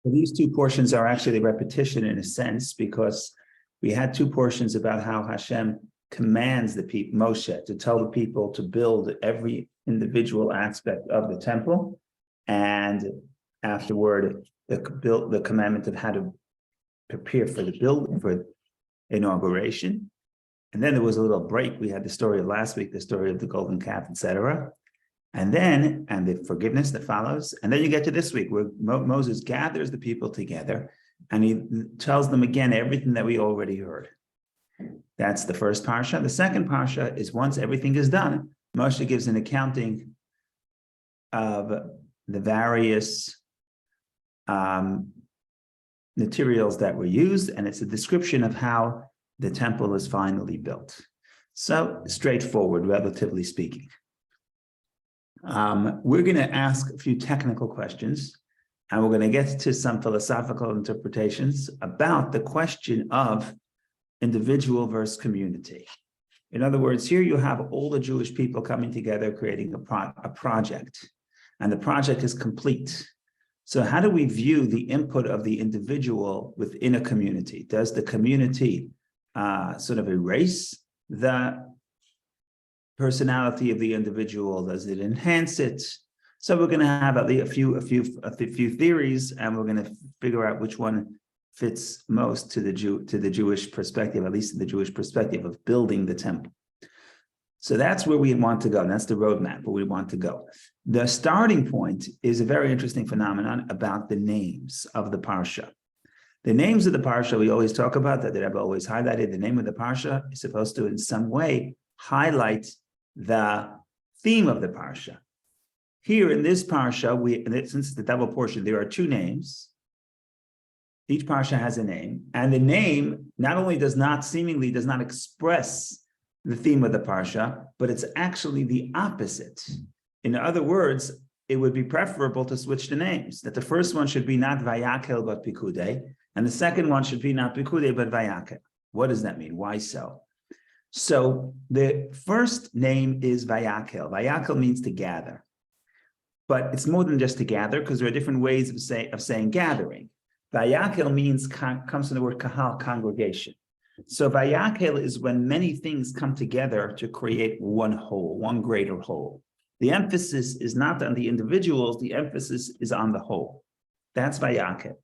Well, these two portions are actually repetition in a sense, because we had two portions about how Hashem commands the people, Moshe, to tell the people to build every individual aspect of the temple, and afterward the commandment of how to prepare for the building, for inauguration. And then there was a little break. We had the story of last week, the story of the golden calf, etc. And the forgiveness that follows. And then you get to this week where Moses gathers the people together and he tells them again everything that we already heard. That's the first parsha. The second parsha is once everything is done, Moshe gives an accounting of the various materials that were used, and it's a description of how the temple is finally built. So straightforward, relatively speaking. We're going to ask a few technical questions, and we're going to get to some philosophical interpretations about the question of individual versus community. In other words, here you have all the Jewish people coming together, creating a project, and the project is complete. So how do we view the input of the individual within a community? Does the community sort of erase the personality of the individual? Does it enhance it? So we're going to have at least a few theories, and we're going to figure out which one fits most to the Jewish perspective, at least in the Jewish perspective of building the temple. So that's where we want to go. And that's the roadmap where we want to go. The starting point is a very interesting phenomenon about the names of the parsha. The names of the parsha we always talk about, that I've always highlighted. The name of the parsha is supposed to, in some way, highlight the theme of the parsha. Here in this parsha, since it's the double portion, there are two names. Each parsha has a name, and the name not only does not express the theme of the parsha, but it's actually the opposite. In other words, it would be preferable to switch the names, that the first one should be not Vayakel but Pekudei, and the second one should be not Pekudei but Vayakel. What does that mean? Why so? So the first name is Vayakel. Vayakel means to gather, but it's more than just to gather, because there are different ways of saying gathering. Vayakel comes from the word kahal, congregation. So Vayakel is when many things come together to create one whole, one greater whole. The emphasis is not on the individuals, the emphasis is on the whole. That's Vayakel.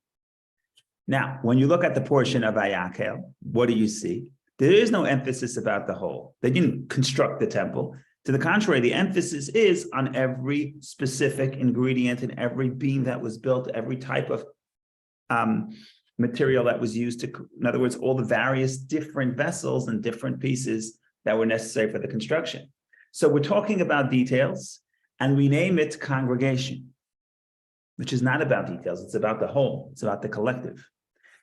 Now, when you look at the portion of Vayakel, what do you see? There is no emphasis about the whole. They didn't construct the temple. To the contrary, the emphasis is on every specific ingredient and every beam that was built, every type of material that was used in other words, all the various different vessels and different pieces that were necessary for the construction. So we're talking about details, and we name it congregation, which is not about details. It's about the whole. It's about the collective.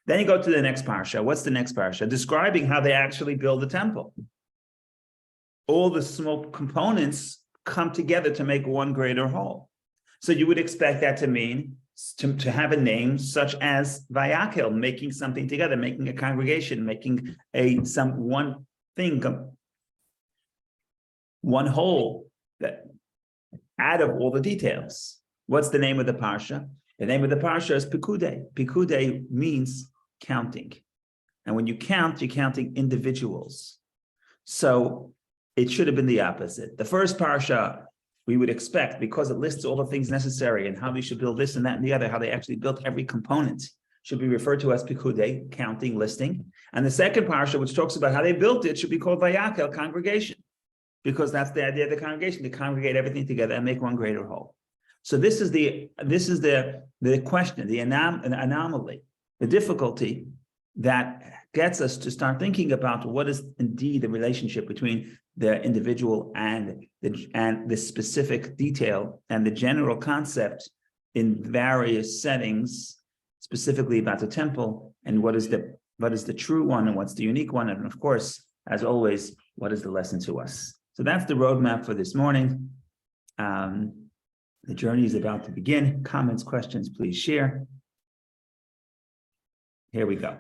Then you go to the next parsha. What's the next parsha? Describing how they actually build the temple. All the small components come together to make one greater whole. So you would expect that to mean to have a name such as Vayakel, making something together, making a congregation, making one thing, one whole, that out of all the details. What's the name of the parsha? The name of the parsha is Pekudei. Pekudei means counting. And when you count, you're counting individuals. So it should have been the opposite. The first parsha, we would expect, because it lists all the things necessary and how they should build this and that and the other, how they actually built every component, should be referred to as Pekudei, counting, listing. And the second parsha, which talks about how they built it, should be called Vayakel, congregation, because that's the idea of the congregation, to congregate everything together and make one greater whole. So this is the question, the anomaly, the difficulty that gets us to start thinking about what is indeed the relationship between the individual and the specific detail and the general concept in various settings, specifically about the temple, and what is the true one and what's the unique one, and of course, as always, what is the lesson to us? So that's the roadmap for this morning. The journey is about to begin. Comments, questions, please share. Here we go.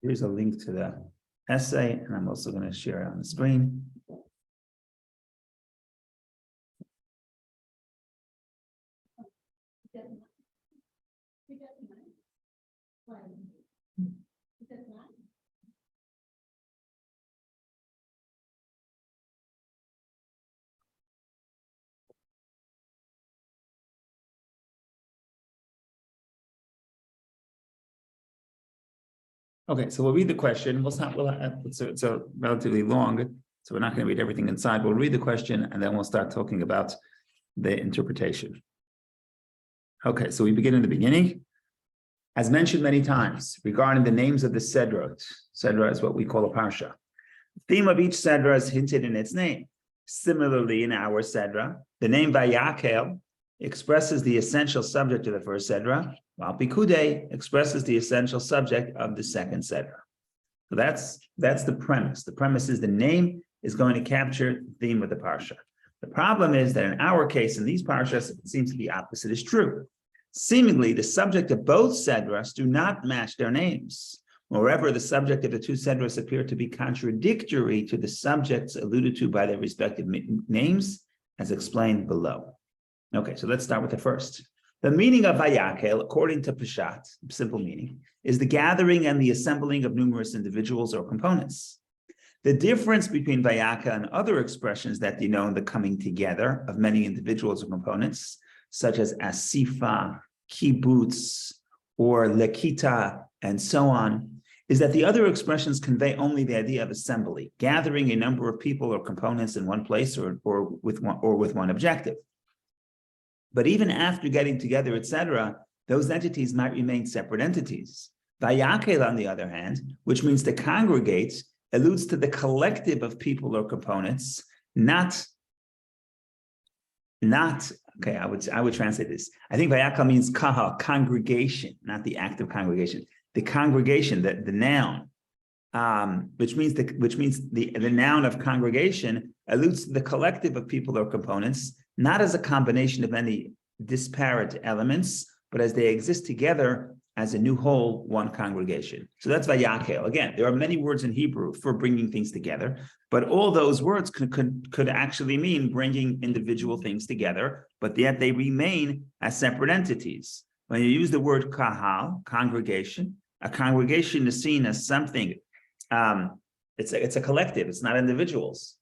Here's a link to the essay, and I'm also going to share it on the screen. Okay, so we'll read the question. It's a relatively long, so we're not going to read everything inside. We'll read the question, and then we'll start talking about the interpretation. Okay, so we begin in the beginning. As mentioned many times, regarding the names of the Sedrot, Sedra is what we call a Parsha. The theme of each Sedra is hinted in its name. Similarly, in our Sedra, the name Vayakheil expresses the essential subject of the first Sedra, while Pekudei expresses the essential subject of the second Sedra. So that's the premise. The premise is the name is going to capture the theme of the Parsha. The problem is that in our case, in these Parshas, it seems to be opposite is true. Seemingly, the subject of both Sedras do not match their names. Moreover, the subject of the two Sedras appear to be contradictory to the subjects alluded to by their respective names, as explained below. Okay, so let's start with the first. The meaning of Vayakheil, according to Peshat, simple meaning, is the gathering and the assembling of numerous individuals or components. The difference between Vayakheil and other expressions that denote the coming together of many individuals or components, such as Asifa, Kibbutz, or Lekita, and so on, is that the other expressions convey only the idea of assembly, gathering a number of people or components in one place or with one objective. But even after getting together, etc., those entities might remain separate entities. Vayakheil, on the other hand, which means to congregate, alludes to the collective of people or components, not okay, I would translate this. I think Vayakheil means kahal, congregation, not the act of congregation. The congregation, the noun, which means the noun of congregation alludes to the collective of people or components, not as a combination of many disparate elements, but as they exist together as a new whole, one congregation. So that's Vayakheil. Again, there are many words in Hebrew for bringing things together, but all those words could actually mean bringing individual things together, but yet they remain as separate entities. When you use the word kahal, congregation, a congregation is seen as something, it's a collective, it's not individuals.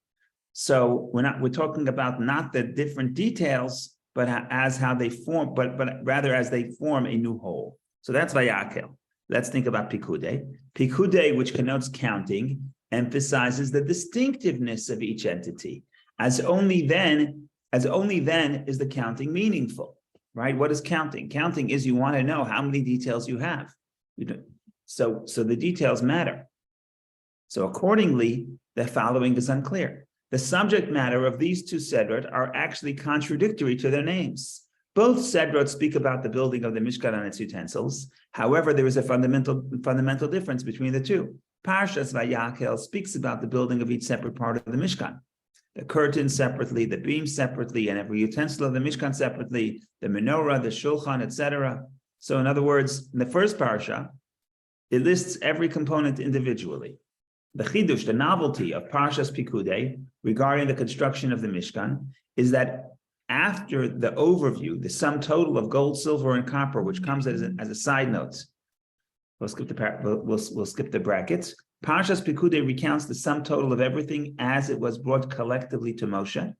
So we're talking about not the different details, but as how they form, but rather as they form a new whole. So that's Vayakheil. Let's think about Pekudei. Pekudei, which connotes counting, emphasizes the distinctiveness of each entity. As only then is the counting meaningful, right? What is counting? Counting is you want to know how many details you have. So the details matter. So accordingly, the following is unclear. The subject matter of these two Sedrot are actually contradictory to their names. Both Sedrot speak about the building of the Mishkan and its utensils. However, there is a fundamental difference between the two. Parshas Vayakheil speaks about the building of each separate part of the Mishkan. The curtains separately, the beams separately, and every utensil of the Mishkan separately, the menorah, the shulchan, etc. So in other words, in the first parsha, it lists every component individually. The chidush, the novelty of Parshas Pekudei regarding the construction of the Mishkan is that after the overview, the sum total of gold, silver, and copper, which comes as a side note, we'll skip the brackets. Parshas Pekudei recounts the sum total of everything as it was brought collectively to Moshe.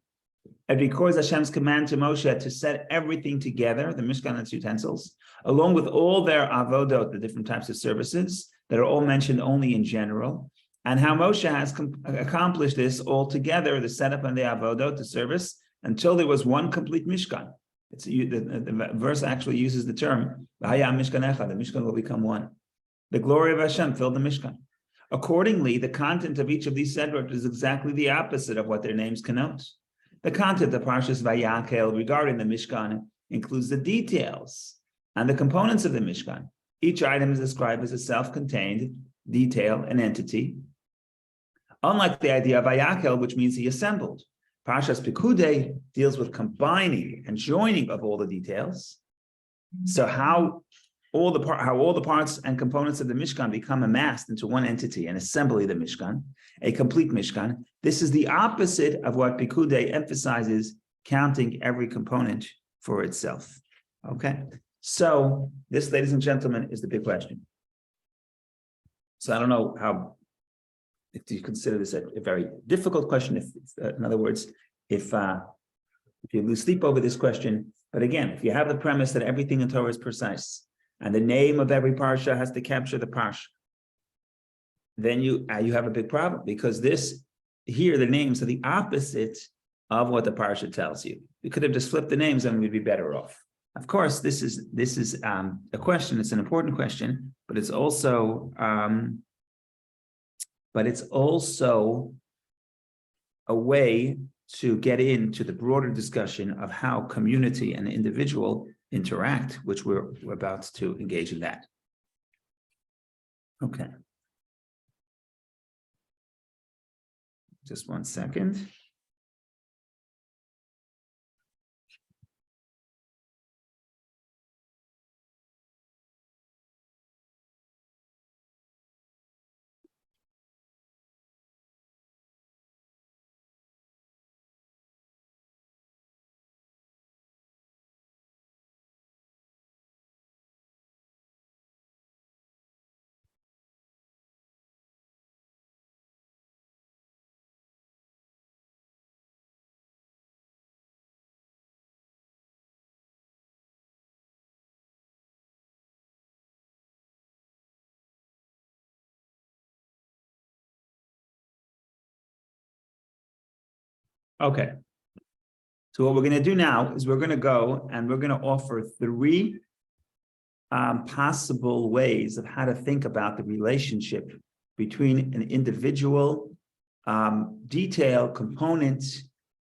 It records Hashem's command to Moshe to set everything together, the Mishkan and its utensils, along with all their avodot, the different types of services that are all mentioned only in general, and how Moshe has accomplished this all together, the setup and the avodot, the service, until there was one complete Mishkan. The verse actually uses the term, V'haya Mishkan Echad, the Mishkan will become one. The glory of Hashem filled the Mishkan. Accordingly, the content of each of these Sedrot is exactly the opposite of what their names connote. The content of Parshas Vayakheil regarding the Mishkan includes the details and the components of the Mishkan. Each item is described as a self-contained detail, an entity, unlike the idea of Vayakheil, which means he assembled. Parshas Pekudei deals with combining and joining of all the details. So how all the parts and components of the Mishkan become amassed into one entity and assembly the Mishkan, a complete Mishkan. This is the opposite of what Pekudei emphasizes, counting every component for itself. Okay, so this, ladies and gentlemen, is the big question. So I don't know how, if you consider this a very difficult question, if in other words, if you lose sleep over this question, but again, if you have the premise that everything in Torah is precise, and the name of every parsha has to capture the parsha, then you have a big problem, because this here, the names are the opposite of what the parsha tells you. We could have just flipped the names and we'd be better off. Of course, this is a question. It's an important question, but it's also a way to get into the broader discussion of how community and individual interact, which we're about to engage in that. Okay. Just 1 second. Okay. So what we're going to do now is we're going to go and we're going to offer 3 possible ways of how to think about the relationship between an individual detail component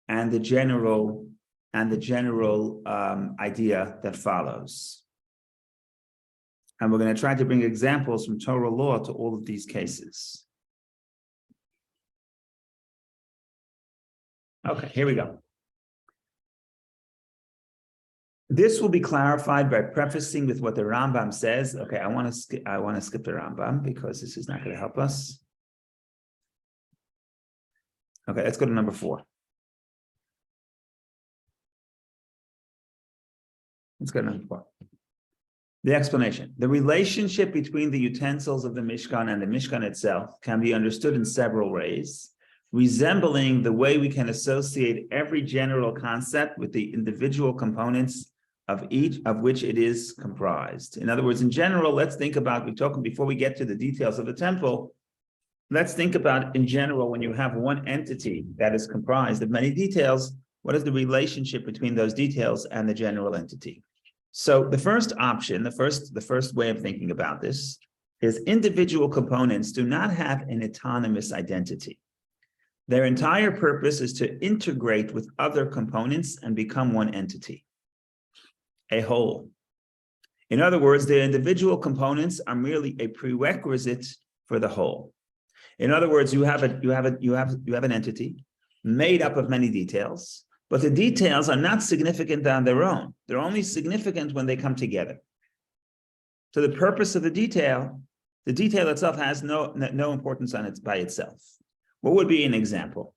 and the general idea that follows. And we're going to try to bring examples from Torah law to all of these cases. Okay, here we go. This will be clarified by prefacing with what the Rambam says. Okay, I want to skip the Rambam because this is not going to help us. Okay, let's go to number 4. Let's go to number 4. The explanation. The relationship between the utensils of the Mishkan and the Mishkan itself can be understood in several ways, resembling the way we can associate every general concept with the individual components of each of which it is comprised. In other words, in general, let's think about, before we get to the details of the temple, let's think about, in general, when you have one entity that is comprised of many details, what is the relationship between those details and the general entity? So the first option, the first way of thinking about this is individual components do not have an autonomous identity. Their entire purpose is to integrate with other components and become one entity, a whole. In other words, the individual components are merely a prerequisite for the whole. In other words, you have an entity made up of many details, but the details are not significant on their own. They're only significant when they come together. So the purpose of the detail itself has no importance on it by itself. What would be an example?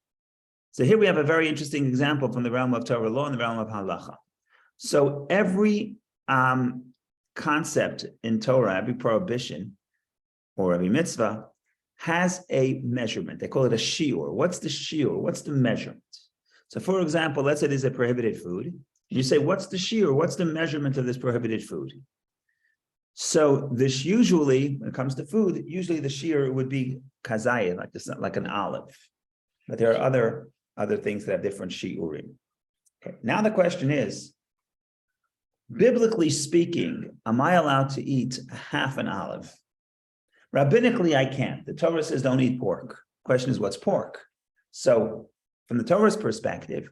So here we have a very interesting example from the realm of Torah law and the realm of halacha. So every concept in Torah, every prohibition or every mitzvah has a measurement. They call it a shiur. What's the shiur? What's the measurement? So for example, let's say there's a prohibited food. You say, what's the shiur? What's the measurement of this prohibited food? So this usually, when it comes to food, usually the shiur would be kazayit, like an olive. But there are other things that have different shiurim. Okay. Now the question is, biblically speaking, am I allowed to eat half an olive? Rabbinically, I can't. The Torah says don't eat pork. Question is, what's pork? So from the Torah's perspective,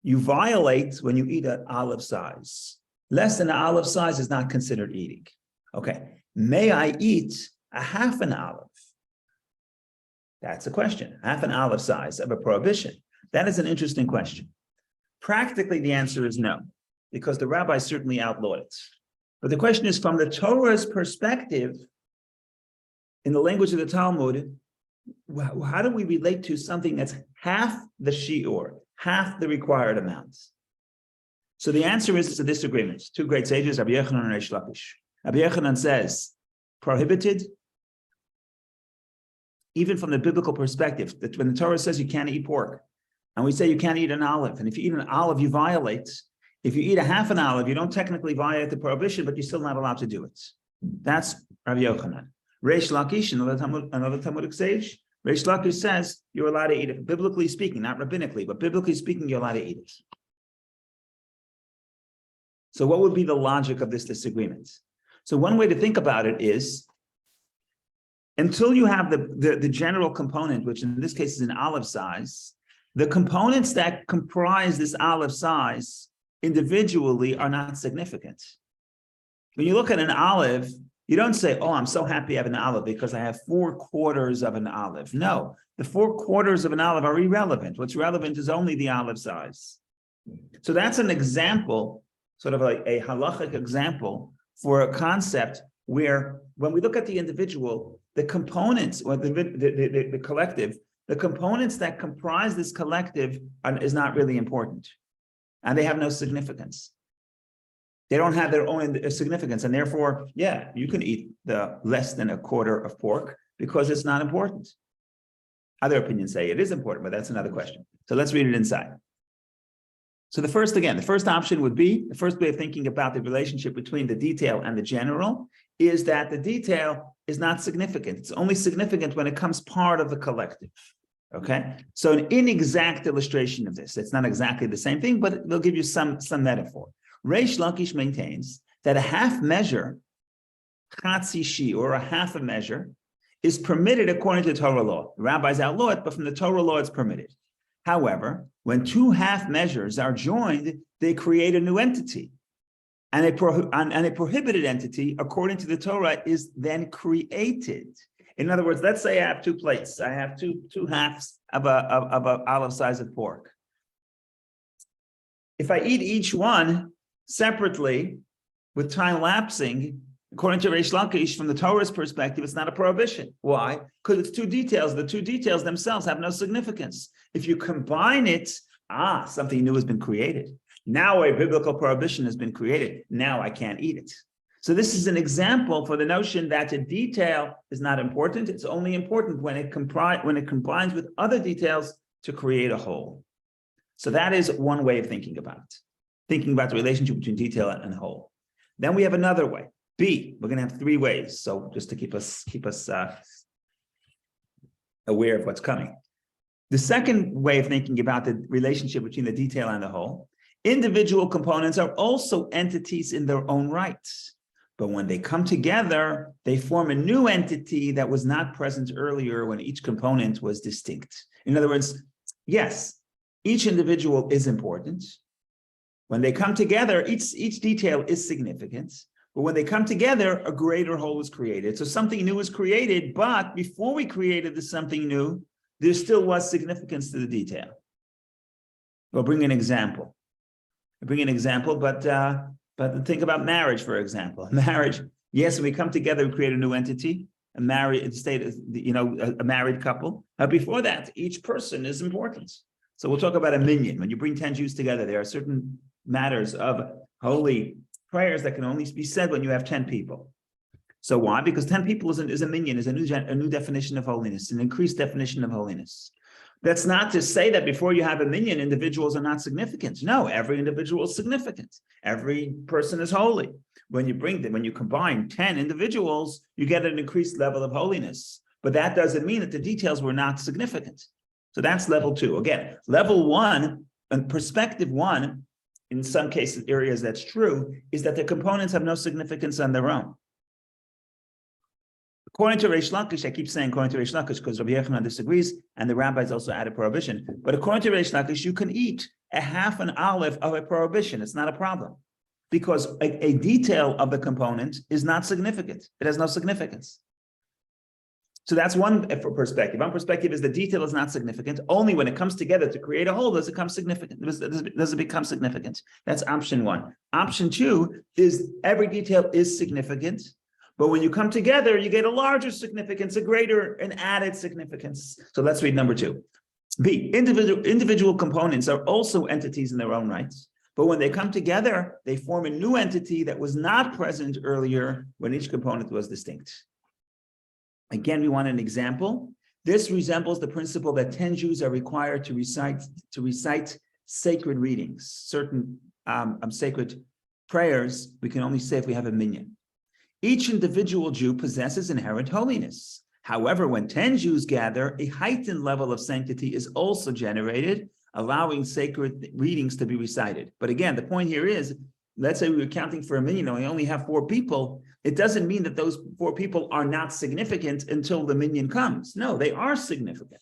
you violate when you eat an olive size. Less than an olive size is not considered eating. Okay, may I eat a half an olive? That's a question. Half an olive size of a prohibition. That is an interesting question. Practically, the answer is no, because the rabbis certainly outlawed it. But the question is, from the Torah's perspective, in the language of the Talmud, how do we relate to something that's half the shiur, half the required amounts? So the answer is it's a disagreement. Two great sages, Rabbi Yochanan and Reish Lakish. Rabbi Yochanan says, prohibited, even from the biblical perspective, that when the Torah says you can't eat pork, and we say you can't eat an olive, and if you eat an olive, you violate. If you eat a half an olive, you don't technically violate the prohibition, but you're still not allowed to do it. That's Rabbi Yochanan. Reish Lakish, another Talmudic sage, Reish Lakish says you're allowed to eat it, biblically speaking, not rabbinically, but biblically speaking, you're allowed to eat it. So what would be the logic of this disagreement? So one way to think about it is, until you have the general component, which in this case is an olive size, the components that comprise this olive size individually are not significant. When you look at an olive, you don't say, oh, I'm so happy I have an olive because I have 4/4 of an olive. No, the 4/4 of an olive are irrelevant. What's relevant is only the olive size. So that's an example, sort of like a halachic example for a concept where when we look at the individual, the components or the collective, the components that comprise this collective is not really important. And they have no significance. They don't have their own significance. And therefore, yeah, you can eat the less than 1/4 of pork because it's not important. Other opinions say it is important, but that's another question. So let's read it inside. So the first option would be, the first way of thinking about the relationship between the detail and the general is that the detail is not significant. It's only significant when it comes part of the collective. Okay, so an inexact illustration of this, it's not exactly the same thing, but it will give you some metaphor. Reish Lakish maintains that a half measure, chatzi shi, or a half a measure, is permitted according to Torah law. The rabbis outlaw it, but from the Torah law, it's permitted. However, when two half measures are joined, they create a new entity. And a prohibited entity, according to the Torah, is then created. In other words, let's say I have 2 plates. I have two halves of a olive size of pork. If I eat each one separately, with time lapsing, according to Reish Lakish, from the Torah's perspective, it's not a prohibition. Why? Because it's 2 details. The 2 details themselves have no significance. If you combine it, something new has been created. Now a biblical prohibition has been created. Now I can't eat it. So this is an example for the notion that a detail is not important. It's only important when it combines with other details to create a whole. So that is one way of thinking about it. Thinking about the relationship between detail and whole. Then we have another way. B, we're going to have 3 ways. So just to keep us aware of what's coming. The second way of thinking about the relationship between the detail and the whole, individual components are also entities in their own rights. But when they come together, they form a new entity that was not present earlier when each component was distinct. In other words, yes, each individual is important. When they come together, each detail is significant. But when they come together, a greater whole is created. So something new is created, but before we created this something new, there still was significance to the detail. We'll bring an example. But think about marriage, for example. Marriage, yes, when we come together, we create a new entity, a married couple. But before that, each person is important. So we'll talk about a minyan. When you bring 10 Jews together, there are certain matters of holy prayers that can only be said when you have 10 people. So why? Because 10 people is a minyan, is a new definition of holiness, an increased definition of holiness. That's not to say that before you have a minyan, individuals are not significant. No, every individual is significant. Every person is holy. When you combine 10 individuals, you get an increased level of holiness. But that doesn't mean that the details were not significant. So that's level 2. Again, level 1 and perspective 1, in some cases, areas that's true, is that the components have no significance on their own. According to Reish Lakish, I keep saying according to Reish Lakish because Rabbi Yochanan disagrees, and the rabbis also added prohibition. But according to Reish Lakish, you can eat a half an olive of a prohibition. It's not a problem because a detail of the component is not significant. It has no significance. So that's one perspective. One perspective is the detail is not significant. Only when it comes together to create a whole does it become significant. Does it become significant? That's option one. Option two is every detail is significant, but when you come together, you get a larger significance, a greater, an added significance. So let's read number two. B, individual components are also entities in their own rights, but when they come together, they form a new entity that was not present earlier when each component was distinct. Again, we want an example. This resembles the principle that 10 Jews are required to recite sacred readings, certain sacred prayers we can only say if we have a minyan. Each individual Jew possesses inherent holiness. However, when 10 Jews gather, a heightened level of sanctity is also generated, allowing sacred readings to be recited. But again, the point here is, let's say we were counting for a minyan and we only have 4 people. It doesn't mean that those 4 people are not significant until the minyan comes. No, they are significant.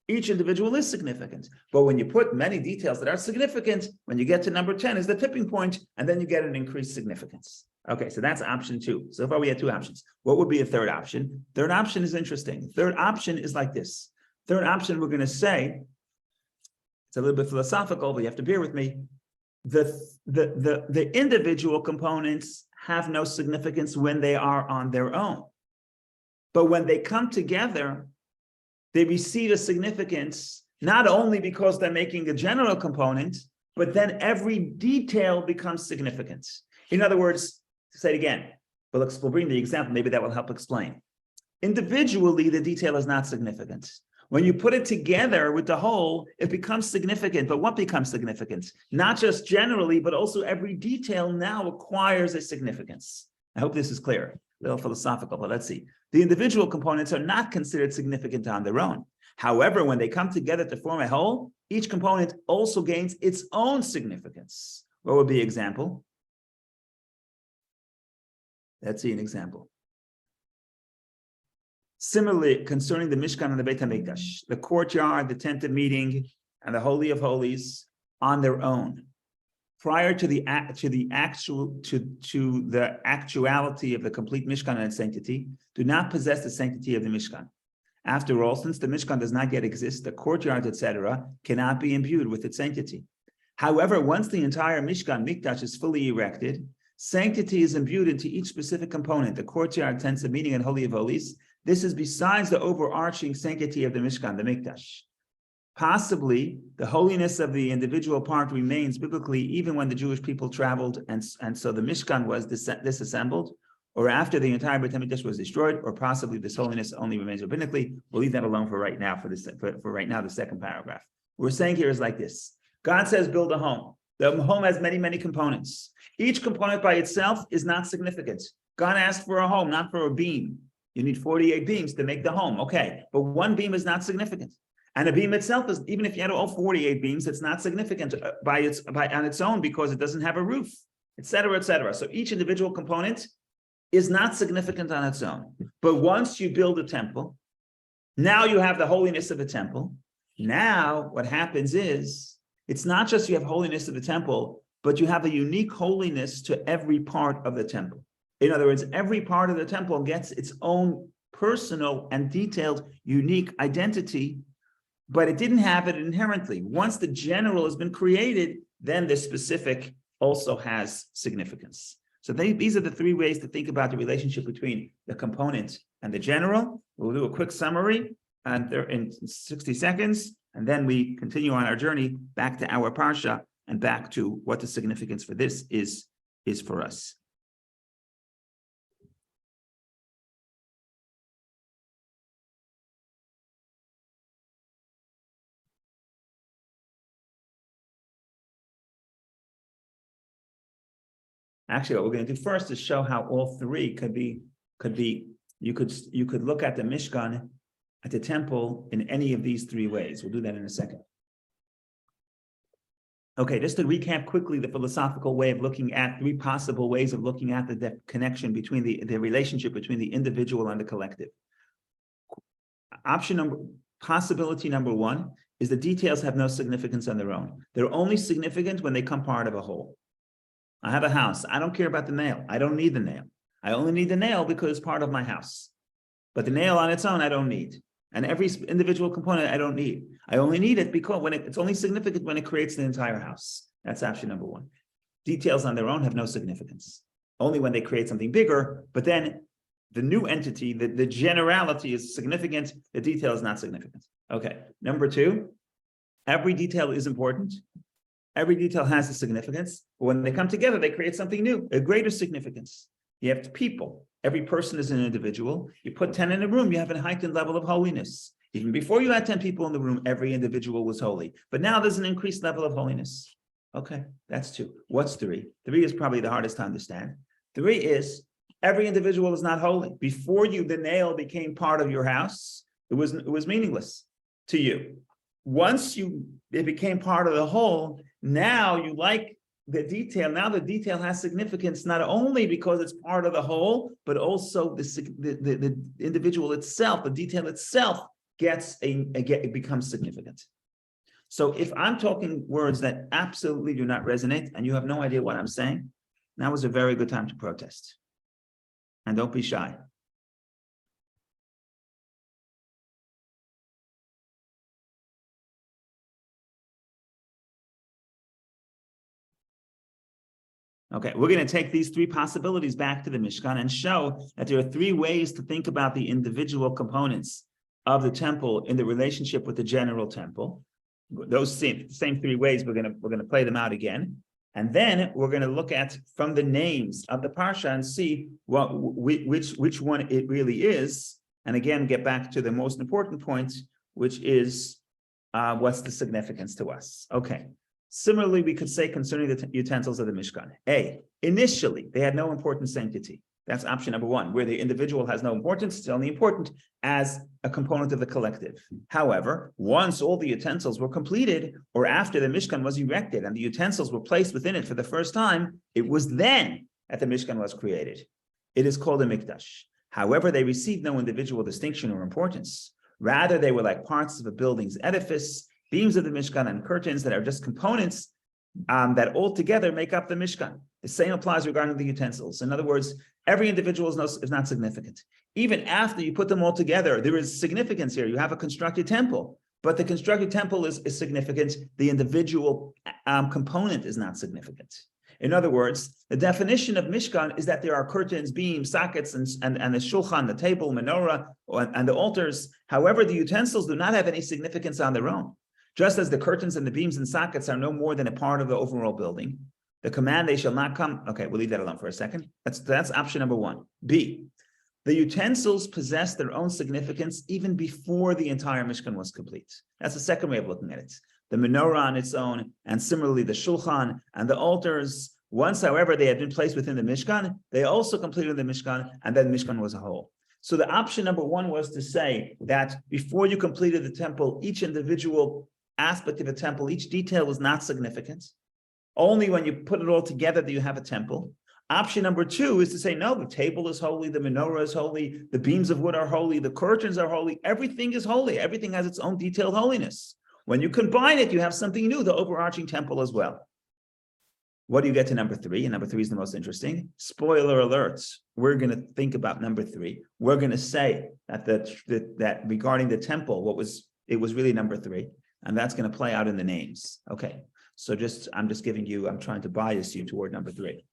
Each individual is significant. But when you put many details that are significant, when you get to number 10 is the tipping point, and then you get an increased significance. Okay, so that's option 2. So far we had 2 options. What would be a third option? Third option is interesting. Third option is like this. Third option, we're going to say, it's a little bit philosophical, but you have to bear with me. The individual components have no significance when they are on their own. But when they come together, they receive a significance, not only because they're making a general component, but then every detail becomes significant. In other words, to say it again, we'll bring the example, maybe that will help explain. Individually, the detail is not significant. When you put it together with the whole, it becomes significant. But what becomes significant? Not just generally, but also every detail now acquires a significance. I hope this is clear. A little philosophical, but let's see. The individual components are not considered significant on their own. However, when they come together to form a whole, each component also gains its own significance. What would be an example? Let's see an example. Similarly, concerning the Mishkan and the Beit HaMikdash, the courtyard, the tent of meeting, and the Holy of Holies on their own, prior to the actuality of the complete Mishkan and its sanctity, do not possess the sanctity of the Mishkan. After all, since the Mishkan does not yet exist, the courtyard, etc., cannot be imbued with its sanctity. However, once the entire Mishkan, Mikdash, is fully erected, sanctity is imbued into each specific component, the courtyard, tents of meeting, and Holy of Holies. This is besides the overarching sanctity of the Mishkan, the Mikdash. Possibly, the holiness of the individual part remains biblically even when the Jewish people traveled, and so the Mishkan was disassembled, or after the entire Beit HaMikdash was destroyed, or possibly this holiness only remains rabbinically. We'll leave that alone for right now, for right now, the second paragraph. What we're saying here is like this. God says, build a home. The home has many, many components. Each component by itself is not significant. God asked for a home, not for a beam. You need 48 beams to make the home. Okay, but one beam is not significant. And a beam itself is, even if you had all 48 beams, it's not significant on its own because it doesn't have a roof, et cetera, et cetera. So each individual component is not significant on its own. But once you build a temple, now you have the holiness of the temple. Now what happens is, it's not just you have holiness of the temple, but you have a unique holiness to every part of the temple. In other words, every part of the temple gets its own personal and detailed, unique identity, but it didn't have it inherently. Once the general has been created, then the specific also has significance. So these are the 3 ways to think about the relationship between the component and the general. We'll do a quick summary in 60 seconds, and then we continue on our journey back to our parsha and back to what the significance for this is for us. Actually, what we're going to do first is show how all 3 could be. You could look at the Mishkan, at the temple, in any of these 3 ways. We'll do that in a second. Okay, just to recap quickly the philosophical way of looking at 3 possible ways of looking at the connection between the relationship between the individual and the collective. Possibility number 1 is the details have no significance on their own. They're only significant when they come part of a whole. I have a house. I don't care about the nail. I don't need the nail. I only need the nail because it's part of my house. But the nail on its own, I don't need. And every individual component, I don't need. I only need it because it's only significant when it creates the entire house. That's option number one. Details on their own have no significance. Only when they create something bigger, but then the new entity, the generality is significant, the detail is not significant. Okay, number two, every detail is important. Every detail has a significance, but when they come together, they create something new, a greater significance. You have people. Every person is an individual. You put 10 in a room, you have a heightened level of holiness. Even before you had 10 people in the room, every individual was holy. But now there's an increased level of holiness. Okay, that's two. What's three? Three is probably the hardest to understand. Three is every individual is not holy. Before the nail became part of your house, it was meaningless to you. Once it became part of the whole, now you like the detail. Now the detail has significance, not only because it's part of the whole, but also the individual itself, the detail itself it becomes significant. So if I'm talking words that absolutely do not resonate and you have no idea what I'm saying, now is a very good time to protest. And don't be shy. Okay, we're going to take these three possibilities back to the Mishkan and show that there are three ways to think about the individual components of the temple in the relationship with the general temple. Those same three ways, we're going to play them out again. And then we're going to look at from the names of the parsha and see which one it really is. And again, get back to the most important point, which is what's the significance to us. Okay. Similarly, we could say concerning the utensils of the Mishkan. A, initially, they had no important sanctity. That's option number one, where the individual has no importance, it's only important as a component of the collective. However, once all the utensils were completed, or after the Mishkan was erected and the utensils were placed within it for the first time, it was then that the Mishkan was created. It is called a mikdash. However, they received no individual distinction or importance. Rather, they were like parts of a building's edifice, beams of the Mishkan and curtains that are just components that all together make up the Mishkan. The same applies regarding the utensils. In other words, every individual is not significant. Even after you put them all together, there is significance here. You have a constructed temple, but the constructed temple is significant. The individual component is not significant. In other words, the definition of Mishkan is that there are curtains, beams, sockets, and the shulchan, the table, menorah, and the altars. However, the utensils do not have any significance on their own. Just as the curtains and the beams and sockets are no more than a part of the overall building, the command, they shall not come. Okay, we'll leave that alone for a second. That's option number one. B, the utensils possess their own significance even before the entire Mishkan was complete. That's the second way of looking at it. The menorah on its own, and similarly the shulchan and the altars, once, however, they had been placed within the Mishkan, they also completed the Mishkan, and then Mishkan was a whole. So the option number one was to say that before you completed the temple, each individual aspect of a temple, each detail was not significant. Only when you put it all together do you have a temple. Option number two is to say, no, the table is holy, the menorah is holy, the beams of wood are holy, the curtains are holy, everything is holy, everything has its own detailed holiness. When you combine it, you have something new, the overarching temple as well. What do you get to number three? And number three is the most interesting. Spoiler alert, we're going to think about number three. We're going to say that regarding the temple, it was really number three. And that's going to play out in the names. Okay, so I'm trying to bias you toward number three.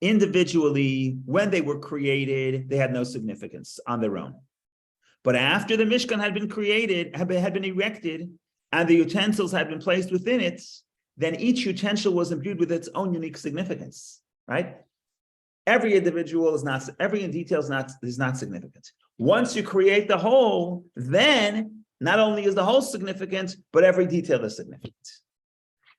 Individually, when they were created, they had no significance on their own. But after the Mishkan had been created, had been erected, and the utensils had been placed within it, then each utensil was imbued with its own unique significance, right? Every detail is not significant. Once you create the whole, then not only is the whole significant, but every detail is significant.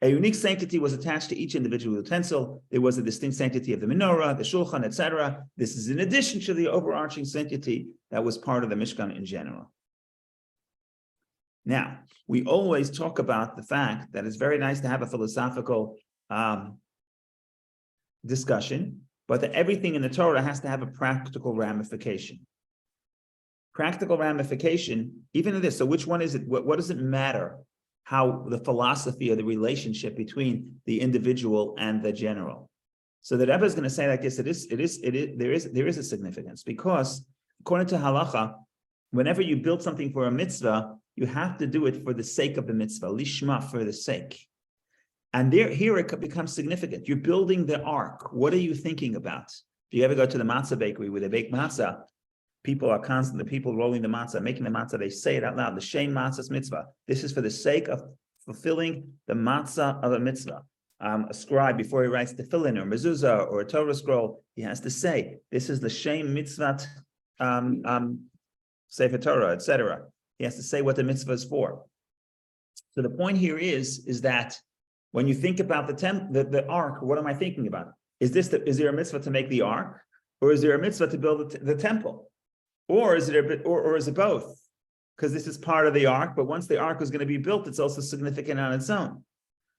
A unique sanctity was attached to each individual utensil. There was a distinct sanctity of the menorah, the shulchan, etc. This is in addition to the overarching sanctity that was part of the Mishkan in general. Now, we always talk about the fact that it's very nice to have a philosophical discussion, but that everything in the Torah has to have a practical ramification. Practical ramification, even in this. So which one is it? What does it matter? How the philosophy of the relationship between the individual and the general? So the Rebbe is going to say like this: there is a significance, because according to halacha, whenever you build something for a mitzvah, you have to do it for the sake of the mitzvah, lishma, for the sake. And here it becomes significant. You're building the ark. What are you thinking about? If you ever go to the matzah bakery where they bake matzah, people rolling the matzah, making the matzah, they say it out loud, the Shem matzah's mitzvah. This is for the sake of fulfilling the matzah of a mitzvah. A scribe, before he writes tefillin or mezuzah or a Torah scroll, he has to say, this is the Shem mitzvah, Sefer Torah, etc. He has to say what the mitzvah is for. So the point here is that when you think about the ark, what am I thinking about? Is there a mitzvah to make the ark, or is there a mitzvah to build the temple, or is it both? Because this is part of the ark, but once the ark is going to be built, it's also significant on its own.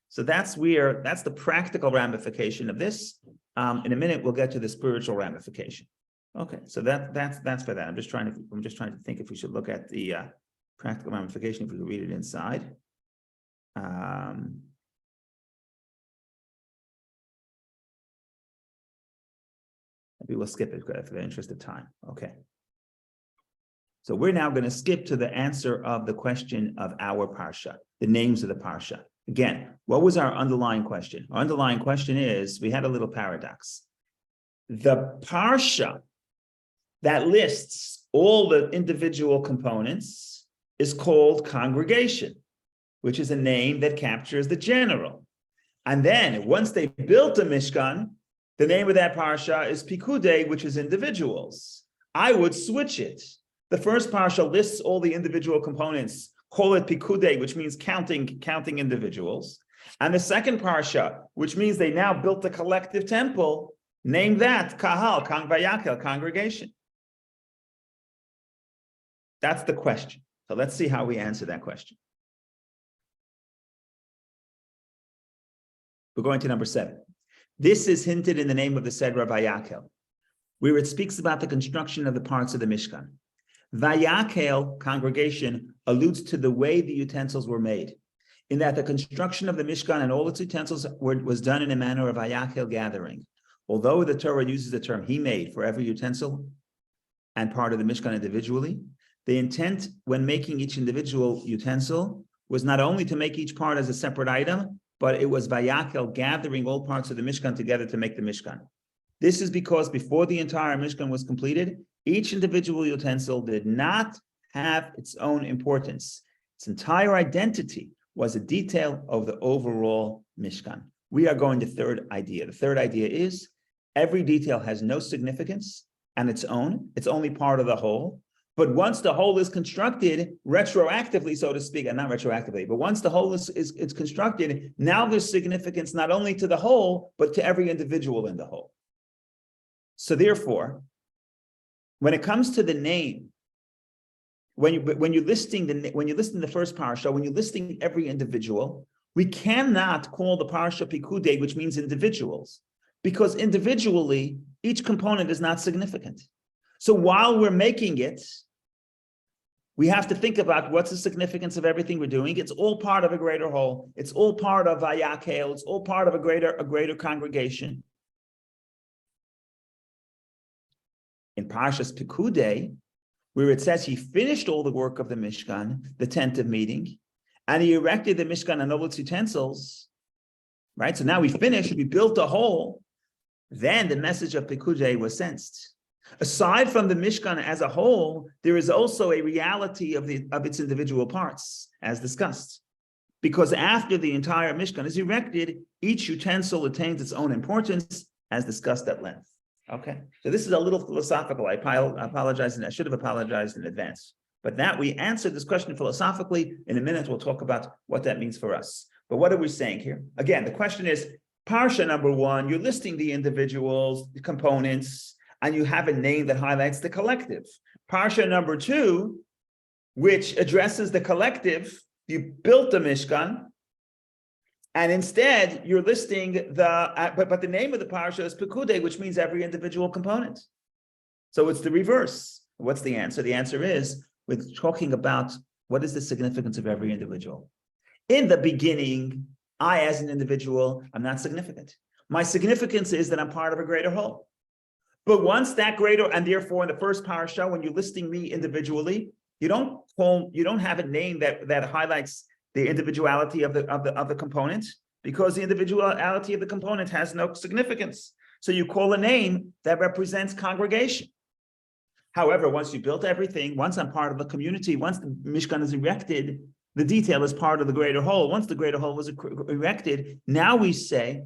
So that's the practical ramification of this. In a minute, we'll get to the spiritual ramification. Okay, so that's for that. I'm just trying to think if we should look at the practical ramification, if we could read it inside. Maybe we'll skip it for the interest of time. Okay. So we're now going to skip to the answer of the question of our parsha, the names of the parsha. Again, what was our underlying question? Our underlying question is, we had a little paradox. The parsha that lists all the individual components is called congregation, which is a name that captures the general. And then once they built the Mishkan, the name of that parsha is Pekudei, which is individuals. I would switch it. The first parsha lists all the individual components, call it Pekudei, which means counting individuals. And the second parsha, which means they now built the collective temple, name that Kahal, Vayakal, congregation. That's the question. So let's see how we answer that question. We're going to number 7. This is hinted in the name of the Sedra Vayakal, where it speaks about the construction of the parts of the Mishkan. Vayakal, congregation, alludes to the way the utensils were made, in that the construction of the Mishkan and all its utensils was done in a manner of Vayakal gathering. Although the Torah uses the term he made for every utensil and part of the Mishkan individually, the intent when making each individual utensil was not only to make each part as a separate item, but it was Vayakal gathering all parts of the Mishkan together to make the Mishkan. This is because before the entire Mishkan was completed, each individual utensil did not have its own importance. Its entire identity was a detail of the overall Mishkan. We are going to the third idea. The third idea is every detail has no significance on its own. It's only part of the whole. But once the whole is constructed, retroactively, so to speak, and not retroactively, but once the whole is constructed, now there's significance not only to the whole, but to every individual in the whole. So therefore, when it comes to the name, when you're listing the first parsha, when you're listing every individual, we cannot call the parsha Pekudei, which means individuals, because individually each component is not significant. So while we're making it, we have to think about what's the significance of everything we're doing. It's all part of a greater whole. It's all part of Vayakal. It's all part of a greater congregation. In Parshas Pekudei, where it says he finished all the work of the Mishkan, the tent of meeting, and he erected the Mishkan and all its utensils, right? So now we finished, we built a whole. Then the message of Pekudei was sensed. Aside from the Mishkan as a whole, there is also a reality of its individual parts, as discussed. Because after the entire Mishkan is erected, each utensil attains its own importance, as discussed at length. Okay, so this is a little philosophical. I apologize, and I should have apologized in advance. But that we answered this question philosophically. In a minute, we'll talk about what that means for us. But what are we saying here? Again, the question is, Parsha number 1, you're listing the individuals, the components, and you have a name that highlights the collective. Parsha number 2, which addresses the collective, you built the Mishkan, and instead you're listing but the name of the parsha is Pekudei, which means every individual component. So it's the reverse. What's the answer? The answer is we're talking about what is the significance of every individual. In the beginning, I as an individual, I'm not significant. My significance is that I'm part of a greater whole. But once that greater, and therefore in the first parasha, when you're listing me individually, you don't have a name that highlights the individuality of the component, because the individuality of the component has no significance. So you call a name that represents congregation. However, once you built everything, once I'm part of the community, once the Mishkan is erected, the detail is part of the greater whole. Once the greater whole was erected, now we say,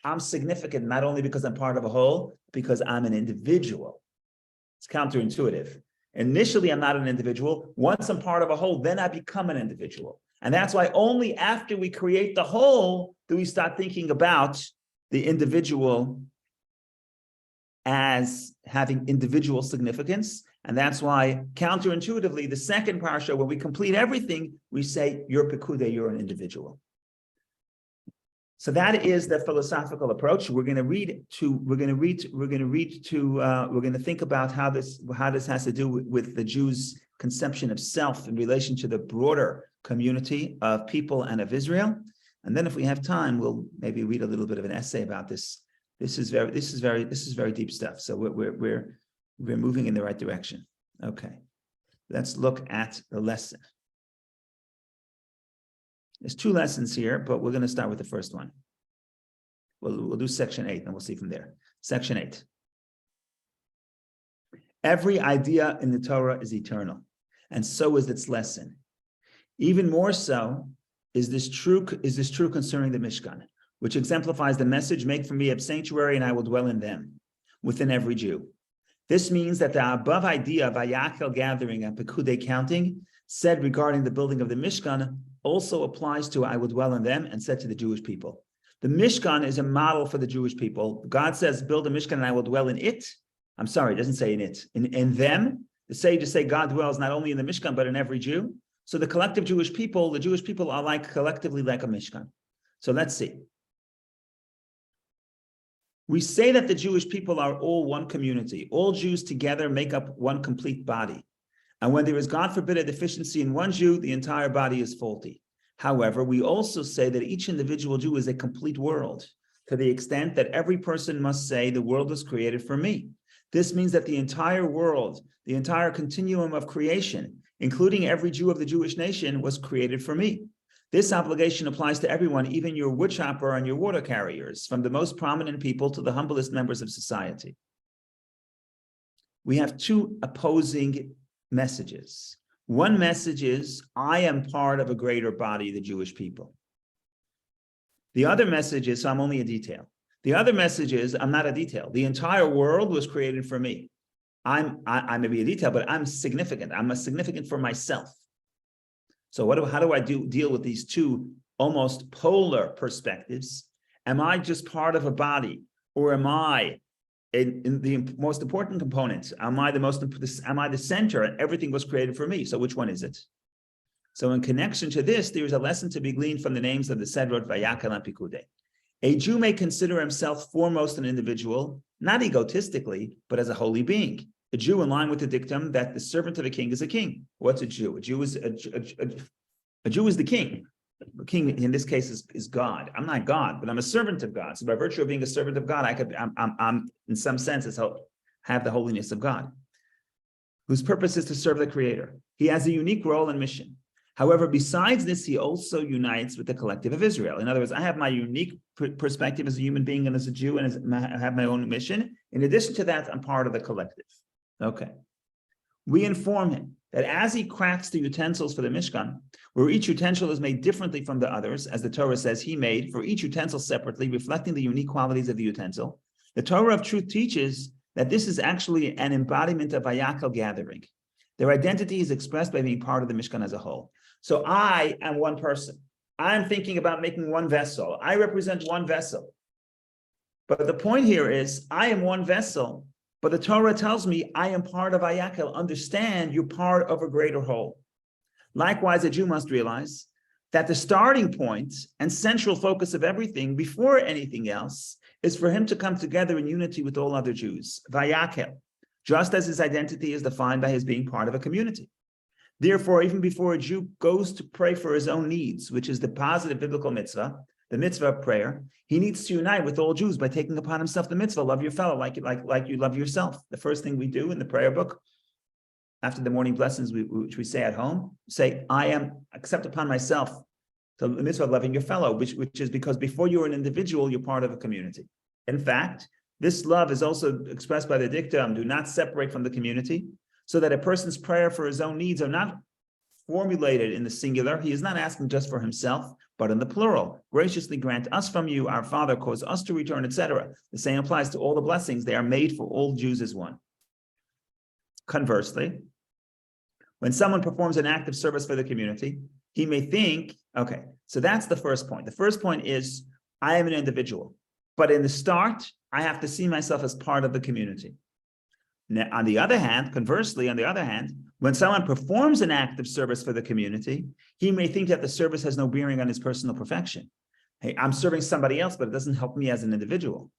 I'm significant not only because I'm part of a whole, because I'm an individual. It's counterintuitive. Initially, I'm not an individual. Once I'm part of a whole, then I become an individual. And that's why only after we create the whole do we start thinking about the individual as having individual significance. And that's why counterintuitively, the second parasha, when we complete everything, we say, you're Pekudei, you're an individual. So that is the philosophical approach. We're going to think about how this has to do with the Jews' conception of self in relation to the broader community of people and of Israel. And then if we have time, we'll maybe read a little bit of an essay about this. This is very deep stuff. So we're moving in the right direction. Okay. Let's look at the lesson. There's two lessons here, but we're going to start with the first one. We'll do section 8, and we'll see from there. Section 8. Every idea in the Torah is eternal, and so is its lesson. Even more so is this true concerning the Mishkan, which exemplifies the message, make for me a sanctuary, and I will dwell in them, within every Jew. This means that the above idea of Vayachel gathering and Pekudei counting, said regarding the building of the Mishkan, also applies to I will dwell in them, and said to the Jewish people. The Mishkan is a model for the Jewish people. God says, build a Mishkan and I will dwell in it. I'm sorry, it doesn't say in it. In them, the sages say God dwells not only in the Mishkan, but in every Jew. So the collective Jewish people, the Jewish people are collectively like a Mishkan. So let's see. We say that the Jewish people are all one community. All Jews together make up one complete body. And when there is, God forbid, a deficiency in one Jew, the entire body is faulty. However, we also say that each individual Jew is a complete world, to the extent that every person must say, the world was created for me. This means that the entire world, the entire continuum of creation, including every Jew of the Jewish nation, was created for me. This obligation applies to everyone, even your woodchopper and your water carriers, from the most prominent people to the humblest members of society. We have two opposing messages. One message is, I am part of a greater body, the Jewish people. The other message is, so I'm only a detail. The other message is, I'm not a detail. The entire world was created for me. I may be a detail, but I'm significant. I'm significant for myself. So how do I deal with these two almost polar perspectives? Am I just part of a body, or am I in the most important component? Am I the center, and everything was created for me? So which one is it? So in connection to this, there is a lesson to be gleaned from the names of the Sedrot, Vayachel and Pekudei. A Jew may consider himself foremost an individual, not egotistically, but as a holy being. A Jew, in line with the dictum that the servant of a king is a king. What's a Jew? A Jew is the king. The king in this case is God. I'm not God, but I'm a servant of God. So by virtue of being a servant of God, I'm in some sense have the holiness of God, whose purpose is to serve the Creator. He has a unique role and mission. However, besides this, he also unites with the collective of Israel. In other words, I have my unique perspective as a human being and as a Jew, and I have my own mission. In addition to that, I'm part of the collective. Okay. We inform him that as he crafts the utensils for the Mishkan, where each utensil is made differently from the others, as the Torah says he made for each utensil separately, reflecting the unique qualities of the utensil, the Torah of truth teaches that this is actually an embodiment of Vayachel gathering. Their identity is expressed by being part of the Mishkan as a whole. So I am one person. I'm thinking about making one vessel. I represent one vessel. But the point here is, I am one vessel, but the Torah tells me I am part of Vayachel. Understand, you're part of a greater whole. Likewise, a Jew must realize that the starting point and central focus of everything, before anything else, is for him to come together in unity with all other Jews, Vayachel, just as his identity is defined by his being part of a community. Therefore, even before a Jew goes to pray for his own needs, which is the positive biblical mitzvah, the mitzvah of prayer, he needs to unite with all Jews by taking upon himself the mitzvah, love your fellow like you love yourself. The first thing we do in the prayer book, after the morning blessings, which we say at home, say, I accept upon myself the mitzvah of loving your fellow, which is because before you're an individual, you're part of a community. In fact, this love is also expressed by the dictum, do not separate from the community, so that a person's prayer for his own needs are not formulated in the singular. He is not asking just for himself, but in the plural. Graciously grant us from you, our Father, cause us to return, etc. The same applies to all the blessings. They are made for all Jews as one. Conversely, when someone performs an act of service for the community, he may think, okay, so that's the first point. The first point is, I am an individual, but in the start, I have to see myself as part of the community. Now, on the other hand, conversely, when someone performs an act of service for the community, he may think that the service has no bearing on his personal perfection. Hey, I'm serving somebody else, but it doesn't help me as an individual.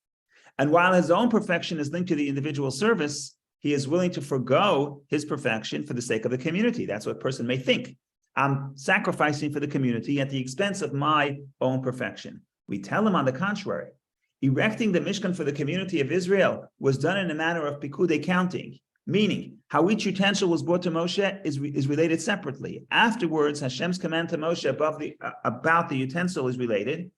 And while his own perfection is linked to the individual service, he is willing to forego his perfection for the sake of the community. That's what a person may think. I'm sacrificing for the community at the expense of my own perfection. We tell him on the contrary, erecting the Mishkan for the community of Israel was done in a manner of Pekudei counting, meaning how each utensil was brought to Moshe is related separately. Afterwards, Hashem's command to Moshe about the utensil is related,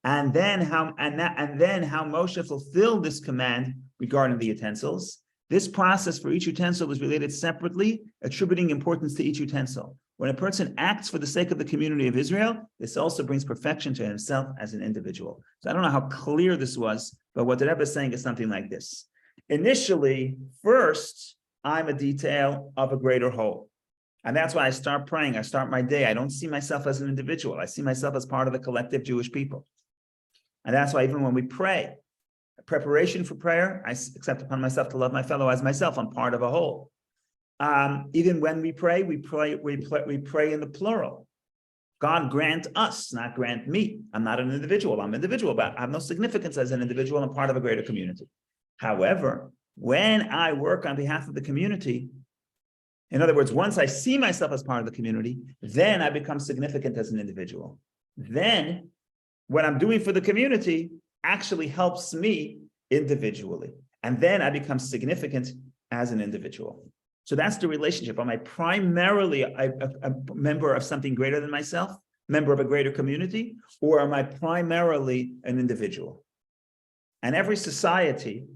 and then how Moshe fulfilled this command regarding the utensils. This process for each utensil is related separately, attributing importance to each utensil. When a person acts for the sake of the community of Israel, this also brings perfection to himself as an individual. So I don't know how clear this was, but what the Rebbe is saying is something like this. Initially, first, I'm a detail of a greater whole. And that's why I start praying. I start my day. I don't see myself as an individual. I see myself as part of the collective Jewish people. And that's why even when we pray, preparation for prayer, I accept upon myself to love my fellow as myself. I'm part of a whole. Even when we pray in the plural. God grant us, not grant me. I'm not an individual. I'm an individual, but I have no significance as an individual. I'm part of a greater community. However, when I work on behalf of the community, in other words, once I see myself as part of the community, then I become significant as an individual. Then what I'm doing for the community actually helps me individually. And then I become significant as an individual. So that's the relationship. Am I primarily a member of something greater than myself, member of a greater community, or am I primarily an individual? And every society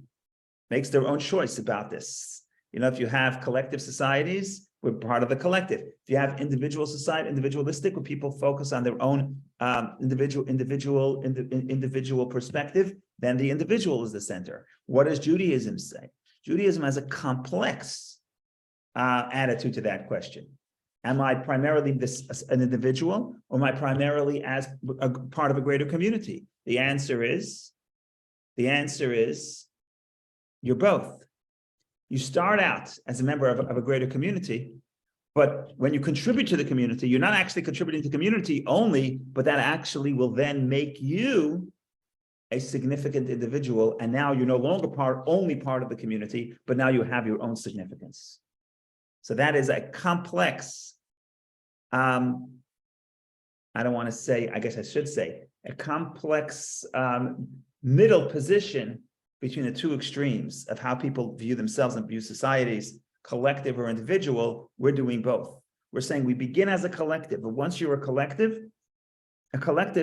makes their own choice about this. You know, if you have collective societies, we're part of the collective. If you have individual society, individualistic, where people focus on their own individual perspective, then the individual is the center. What does Judaism say? Judaism has a complex attitude to that question. Am I primarily an individual, or am I primarily as a part of a greater community? The answer is you're both. You start out as a member of a greater community, but when you contribute to the community, you're not actually contributing to the community only, but that actually will then make you a significant individual. And now you're no longer only part of the community, but now you have your own significance. So that is a complex, I don't want to say, I guess I should say, a complex middle position between the two extremes of how people view themselves and view societies, collective or individual. We're doing both. We're saying we begin as a collective, but once you're a collective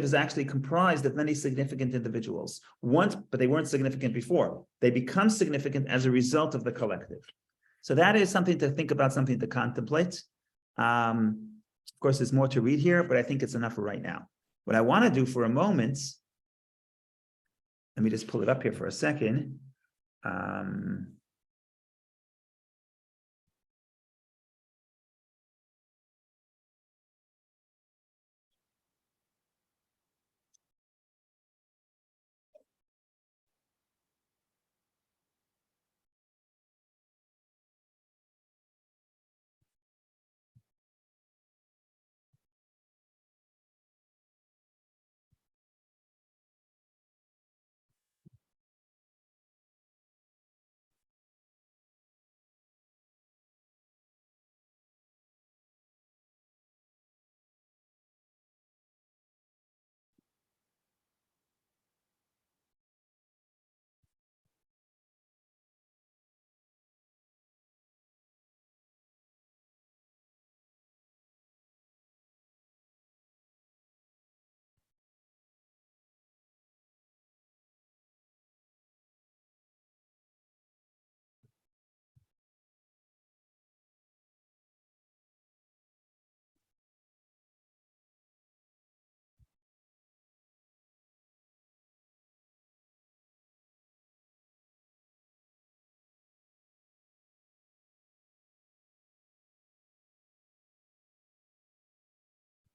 is actually comprised of many significant individuals. But they weren't significant before. They become significant as a result of the collective. So that is something to think about, something to contemplate. Of course, there's more to read here, but I think it's enough for right now. What I want to do for a moment, let me just pull it up here for a second.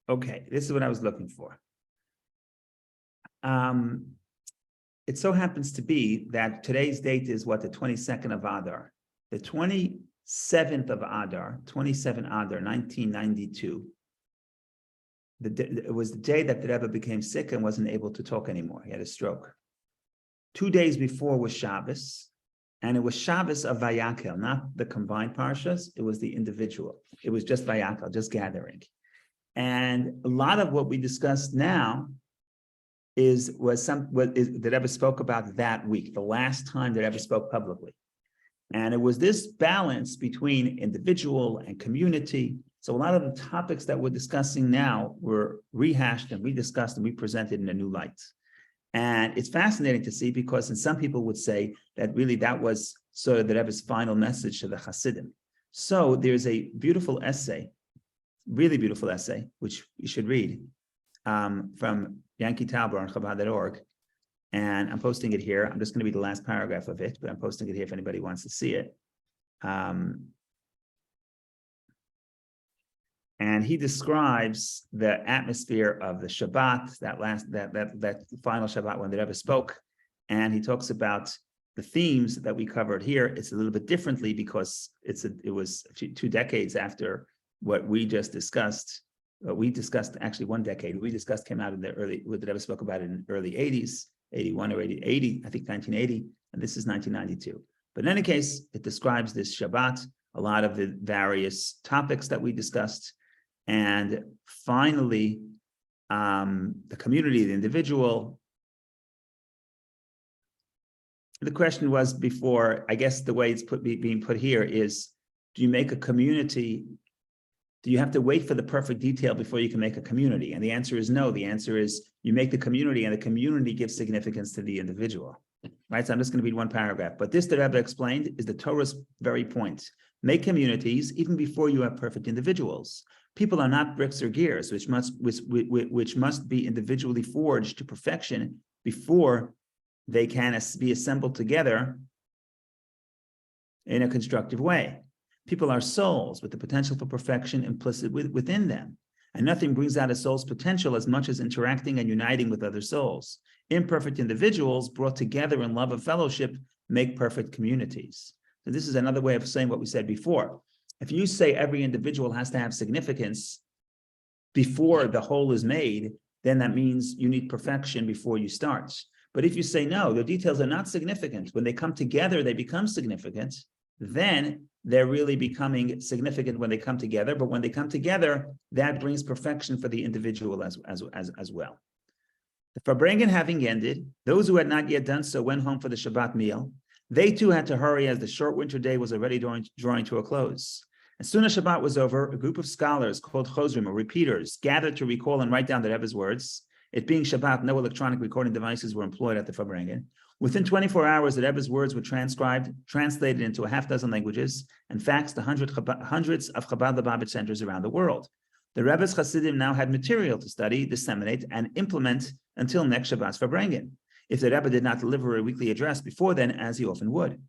Okay, this is what I was looking for. It so happens to be that today's date is what, the 22nd of Adar. The 27th of Adar, 27 Adar, 1992. It was the day that the Rebbe became sick and wasn't able to talk anymore. He had a stroke. 2 days before was Shabbos, and it was Shabbos of Vayakal, not the combined parshas. It was the individual. It was just Vayakal, just gathering. And a lot of what we discussed now the Rebbe spoke about that week, the last time the Rebbe spoke publicly. And it was this balance between individual and community. So a lot of the topics that we're discussing now were rehashed and rediscussed and represented in a new light. And it's fascinating to see, because some people would say that really that was sort of the Rebbe's final message to the Hasidim. So there's a beautiful essay, really beautiful essay, which you should read, from Yankee Tauber on Chabad.org. And I'm posting it here. I'm just going to read the last paragraph of it, but I'm posting it here if anybody wants to see it. And he describes the atmosphere of the Shabbat, that final Shabbat when the Rebbe spoke. And he talks about the themes that we covered here. It's a little bit differently because it was 2 decades after what we just discussed. We discussed actually 1 decade. We discussed came out in the early, what the Rebbe spoke about in the early 80s, 81 or 80, I think 1980, and this is 1992. But in any case, it describes this Shabbat, a lot of the various topics that we discussed. And finally, the community, the individual. The question was before, I guess the way it's being put here is, do you make a community? Do you have to wait for the perfect detail before you can make a community? And the answer is no. The answer is you make the community, and the community gives significance to the individual. Right? So I'm just going to read 1 paragraph. But this, the Rebbe explained, is the Torah's very point. Make communities even before you have perfect individuals. People are not bricks or gears, which must be individually forged to perfection before they can be assembled together in a constructive way. People are souls with the potential for perfection implicit within them. And nothing brings out a soul's potential as much as interacting and uniting with other souls. Imperfect individuals brought together in love of fellowship make perfect communities. So this is another way of saying what we said before. If you say every individual has to have significance before the whole is made, then that means you need perfection before you start. But if you say, no, the details are not significant, when they come together, they become significant, then they're really becoming significant when they come together. But when they come together, that brings perfection for the individual as well. The Farbrengen having ended, those who had not yet done so went home for the Shabbat meal. They too had to hurry as the short winter day was already drawing to a close. As soon as Shabbat was over, a group of scholars called chozrim, or repeaters, gathered to recall and write down the Rebbe's words. It being Shabbat, no electronic recording devices were employed at the Farbrengen. Within 24 hours, the Rebbe's words were transcribed, translated into a half dozen languages, and faxed to hundreds of Chabad Lubavitch centers around the world. The Rebbe's Hasidim now had material to study, disseminate, and implement until next Shabbat's Farbrengen, if the Rebbe did not deliver a weekly address before then, as he often would.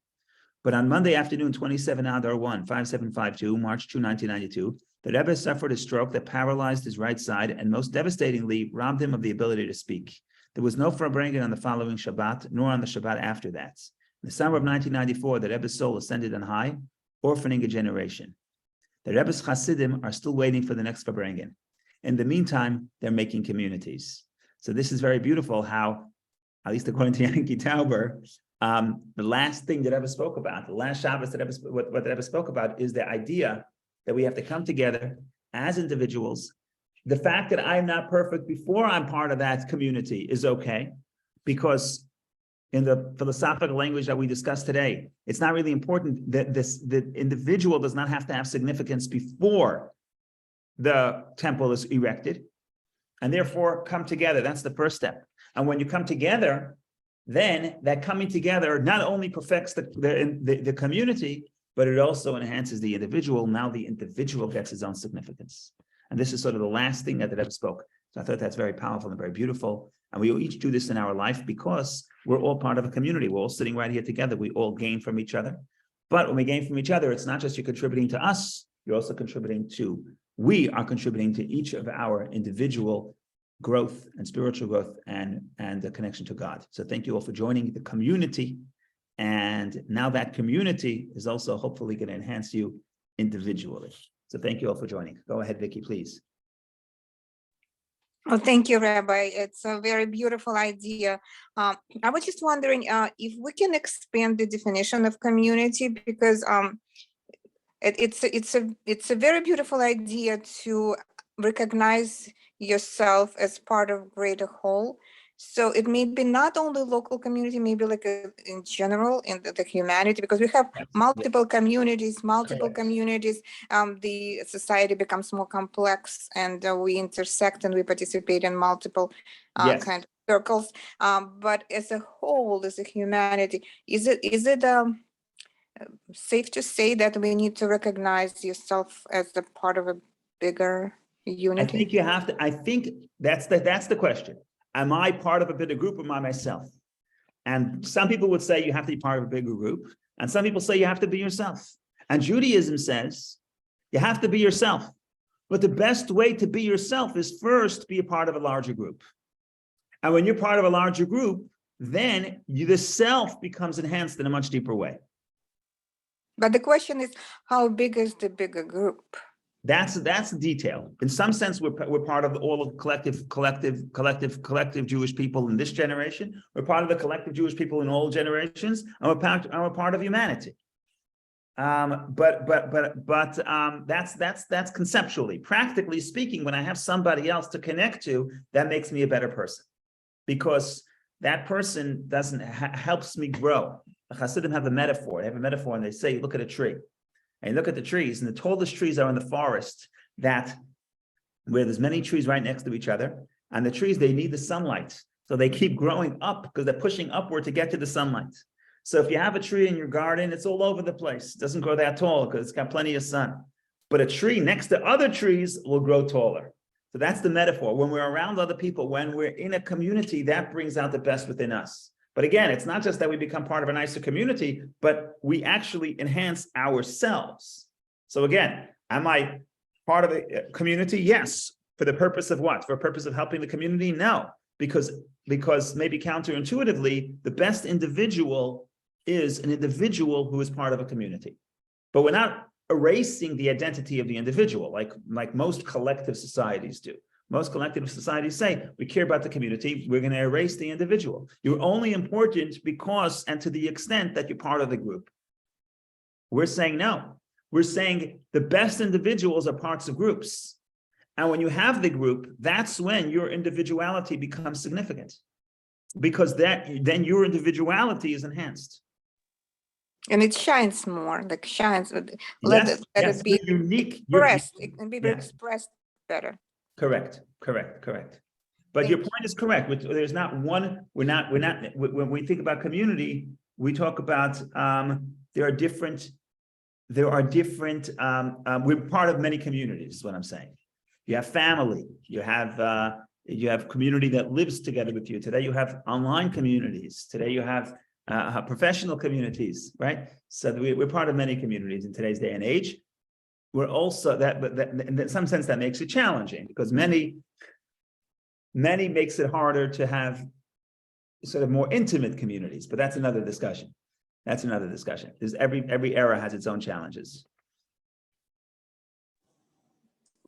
But on Monday afternoon, 27 Adar 1, 5752, March 2, 1992, the Rebbe suffered a stroke that paralyzed his right side and most devastatingly robbed him of the ability to speak. There was no Farbrengen on the following Shabbat, nor on the Shabbat after that. In the summer of 1994, the Rebbe's soul ascended on high, orphaning a generation. The Rebbe's Hasidim are still waiting for the next Farbrengen. In the meantime, they're making communities. So this is very beautiful how, at least according to Yankee Tauber, the last thing that Rebbe spoke about, the last Shabbos that what the Rebbe spoke about is the idea that we have to come together as individuals. The fact that I'm not perfect before I'm part of that community is okay, because in the philosophical language that we discussed today, it's not really important that the individual does not have to have significance before the temple is erected, and therefore come together. That's the first step. And when you come together, then that coming together not only perfects the community, but it also enhances the individual. Now the individual gets his own significance. And this is sort of the last thing that the Rebbe spoke. So I thought that's very powerful and very beautiful. And we each do this in our life because we're all part of a community. We're all sitting right here together. We all gain from each other. But when we gain from each other, it's not just you're contributing to us, you're also contributing to we are contributing to each of our individual growth and spiritual growth and the connection to God. So thank you all for joining the community. And now that community is also hopefully going to enhance you individually. So thank you all for joining. Go ahead, Vicky, please. Oh, thank you, Rabbi. It's a very beautiful idea. I was just wondering if we can expand the definition of community, because it's a very beautiful idea to recognize yourself as part of greater whole. So it may be not only local community, maybe like in general in the humanity, because we have multiple communities, the society becomes more complex, and we intersect and we participate in multiple kind of circles. But as a whole, as a humanity, is it safe to say that we need to recognize yourself as a part of a bigger unity? I think you have to. I think that's the question. Am I part of a bigger group or am I myself? And some people would say you have to be part of a bigger group, and some people say you have to be yourself. And Judaism says you have to be yourself. But the best way to be yourself is first be a part of a larger group. And when you're part of a larger group, then the self becomes enhanced in a much deeper way. But the question is, how big is the bigger group? That's the detail. In some sense, we're part of all of collective Jewish people in this generation. We're part of the collective Jewish people in all generations, and we're part of humanity. But that's conceptually. Practically speaking, when I have somebody else to connect to, that makes me a better person, because that person helps me grow. The Hasidim have a metaphor. They have a metaphor, and they say, look at a tree. And you look at the trees, and the tallest trees are in the forest where there's many trees right next to each other. And the trees, they need the sunlight. So they keep growing up because they're pushing upward to get to the sunlight. So if you have a tree in your garden, it's all over the place. It doesn't grow that tall because it's got plenty of sun. But a tree next to other trees will grow taller. So that's the metaphor. When we're around other people, when we're in a community, that brings out the best within us. But again, it's not just that we become part of a nicer community, but we actually enhance ourselves. So again, am I part of a community? Yes. For the purpose of what? For the purpose of helping the community? No. Because maybe counterintuitively, the best individual is an individual who is part of a community. But we're not erasing the identity of the individual like most collective societies do. Most collective societies say, we care about the community, we're going to erase the individual. You're only important because and to the extent that you're part of the group. We're saying no. We're saying the best individuals are parts of groups. And when you have the group, that's when your individuality becomes significant. Because then your individuality is enhanced. And it shines more, let it be unique. Expressed. It can be expressed better. Correct. But your point is correct. There's not one. When we think about community, we talk about there are different. We're part of many communities. Is what I'm saying. You have family. You have community that lives together with you. Today you have online communities. Today you have professional communities. Right. So we're part of many communities in today's day and age. We're also but in some sense that makes it challenging, because many makes it harder to have sort of more intimate communities. But that's another discussion. There's every era has its own challenges.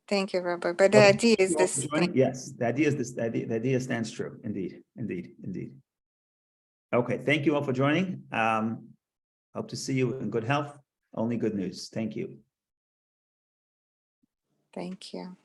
Thank you, Rabbi. But the idea is this. Yes, the idea is this. The idea stands true. Indeed. Okay, thank you all for joining. Hope to see you in good health. Only good news. Thank you. Thank you.